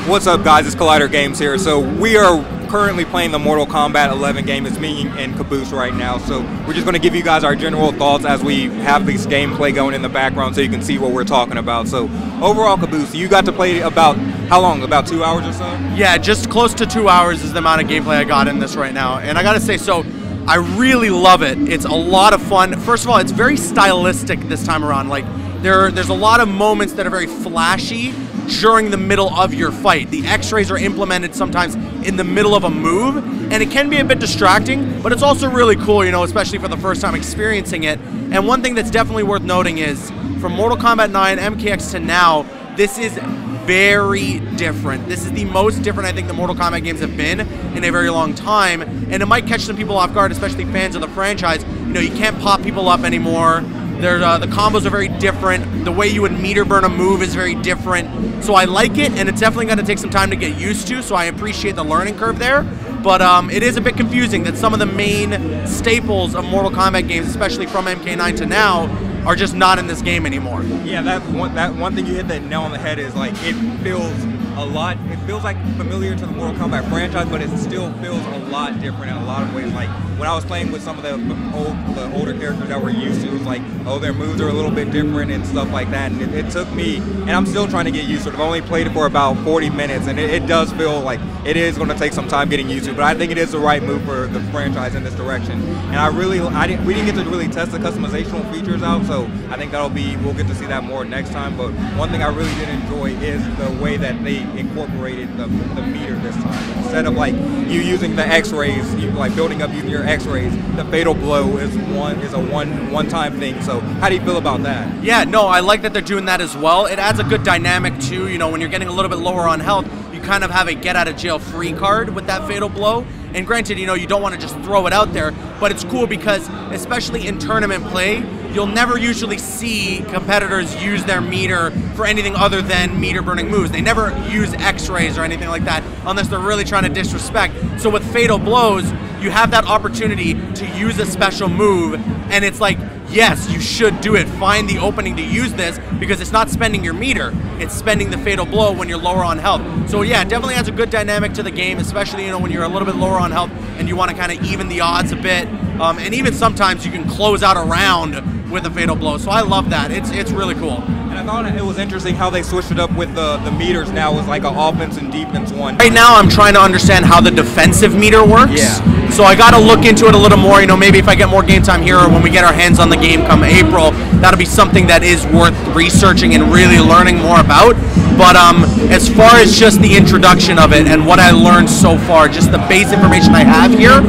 What's up, guys? It's Collider Games here. So we are currently playing the Mortal Kombat 11 game. It's me and Caboose right now. So we're just going to give you guys our general thoughts as we have this gameplay going in the background so you can see what we're talking about. So overall, Caboose, you got to play about, how long? About 2 hours or so? Yeah, just close to 2 hours is the amount of gameplay I got in this right now. And I got to say, so I really love it. It's a lot of fun. First of all, it's very stylistic this time around. Like there's a lot of moments that are very flashy during the middle of your fight. The X-rays are implemented sometimes in the middle of a move, and it can be a bit distracting, but it's also really cool, you know, especially for the first time experiencing it. And one thing that's definitely worth noting is, from Mortal Kombat 9, MKX to now, this is very different. This is the most different I think the Mortal Kombat games have been in a very long time, and it might catch some people off guard, especially fans of the franchise. You know, you can't pop people up anymore. The combos are very different. The way you would meter burn a move is very different. So I like it, and it's definitely going to take some time to get used to, so I appreciate the learning curve there. But it is a bit confusing that some of the main staples of Mortal Kombat games, especially from MK9 to now, are just not in this game anymore. Yeah, that one thing you hit that nail on the head is, like, it feels a lot, it feels like familiar to the Mortal Kombat franchise, but it still feels a lot different in a lot of ways. Like, when I was playing with some of the older characters that we're used to, it was like, oh, their moves are a little bit different and stuff like that. And it took me, and I'm still trying to get used to it. I've only played it for about 40 minutes, and it does feel like it is going to take some time getting used to, but I think it is the right move for the franchise in this direction. And we didn't get to really test the customizational features out, so I think we'll get to see that more next time. But one thing I really did enjoy is the way that they incorporated the meter this time. Instead of like you using the X-rays, you like building up using your X-rays, the fatal blow is a one-time thing. So how do you feel about that? Yeah, no, I like that they're doing that as well. It adds a good dynamic too. You know, when you're getting a little bit lower on health, you kind of have a get-out-of-jail-free card with that fatal blow. And granted, you know, you don't want to just throw it out there, but it's cool because, especially in tournament play, you'll never usually see competitors use their meter for anything other than meter burning moves. They never use X-rays or anything like that unless they're really trying to disrespect. So with fatal blows, you have that opportunity to use a special move, and it's like, yes, you should do it. Find the opening to use this because it's not spending your meter, it's spending the fatal blow when you're lower on health. So yeah, it definitely adds a good dynamic to the game, especially, you know, when you're a little bit lower on health and you want to kind of even the odds a bit. And even sometimes you can close out a round with a fatal blow. So I love that. It's really cool. And I thought it was interesting how they switched it up with the meters now. It was like an offense and defense one. Right now I'm trying to understand how the defensive meter works. Yeah. So I got to look into it a little more. You know, maybe if I get more game time here or when we get our hands on the game come April, that'll be something that is worth researching and really learning more about. But as far as just the introduction of it and what I learned so far, just the base information I have here,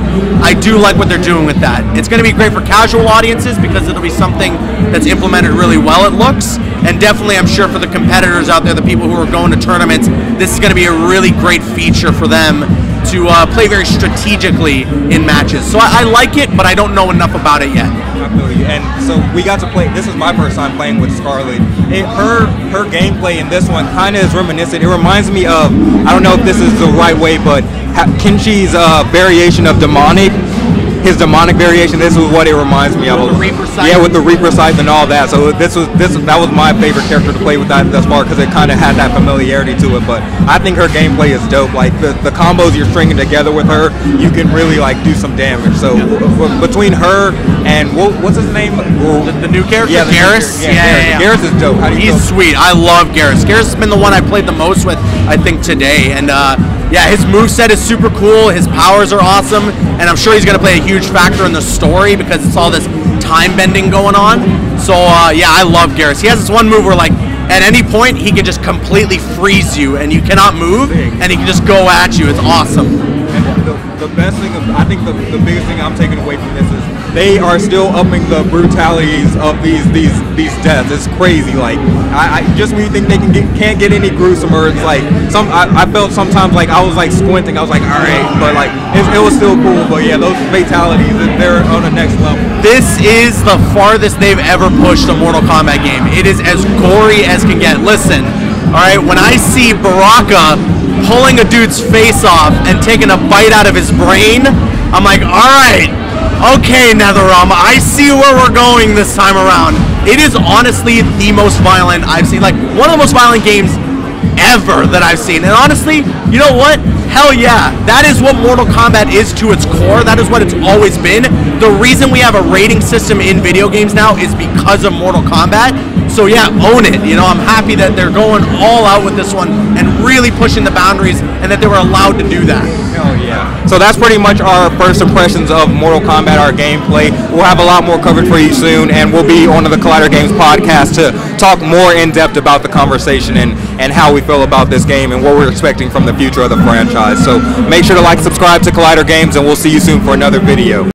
I do like what they're doing with that. It's going to be great for casual audiences because it'll be something that's implemented really well, it looks. And definitely, I'm sure for the competitors out there, the people who are going to tournaments, this is going to be a really great feature for them to play very strategically in matches. So I like it, but I don't know enough about it yet. I feel you. And so we got to play, this is my first time playing with Scarlet. Her gameplay in this one kind of is reminiscent. It reminds me of, I don't know if this is the right way, but Kenshi's variation of Demonic. His demonic variation, this is what it reminds me of. With the Reaper Scythe? Yeah, with the Reaper Scythe and all that. So that was my favorite character to play with that thus far because it kind of had that familiarity to it. But I think her gameplay is dope. Like the combos you're stringing together with her, you can really like do some damage. So between her and what's his name? The new character, yeah, Garrus. Yeah. Garrus is dope. How do you He's sweet. I love Garrus. Garrus has been the one I played the most with, I think, today. And yeah, his moveset is super cool. His powers are awesome, and I'm sure he's going to play a huge factor in the story because it's all this time bending going on. So yeah, I love Garrus. He has this one move where, like, at any point he can just completely freeze you, and you cannot move, and he can just go at you. It's awesome. And the best thing, I think the biggest thing I'm taking away from this is they are still upping the brutalities of these deaths. It's crazy. Like I just when you think they can't get any gruesomer, it's like I felt sometimes like I was like squinting. I was like, all right, but like it was still cool. But yeah, those fatalities, they're on the next level. This is the farthest they've ever pushed a Mortal Kombat game. It is as gory as can get. Listen, all right, when I see Baraka pulling a dude's face off and taking a bite out of his brain, I'm like, all right, okay, NetherRealm, I see where we're going this time around. It is honestly the most violent I've seen. Like, one of the most violent games ever that I've seen. And honestly, you know what? Hell yeah. That is what Mortal Kombat is to its core. That is what it's always been. The reason we have a rating system in video games now is because of Mortal Kombat. So yeah, own it. You know, I'm happy that they're going all out with this one and really pushing the boundaries and that they were allowed to do that. Hell yeah. So that's pretty much our first impressions of Mortal Kombat, our gameplay. We'll have a lot more coverage for you soon, and we'll be on the Collider Games podcast to talk more in depth about the conversation and how we feel about this game and what we're expecting from the future of the franchise. So make sure to like, subscribe to Collider Games, and we'll see you soon for another video.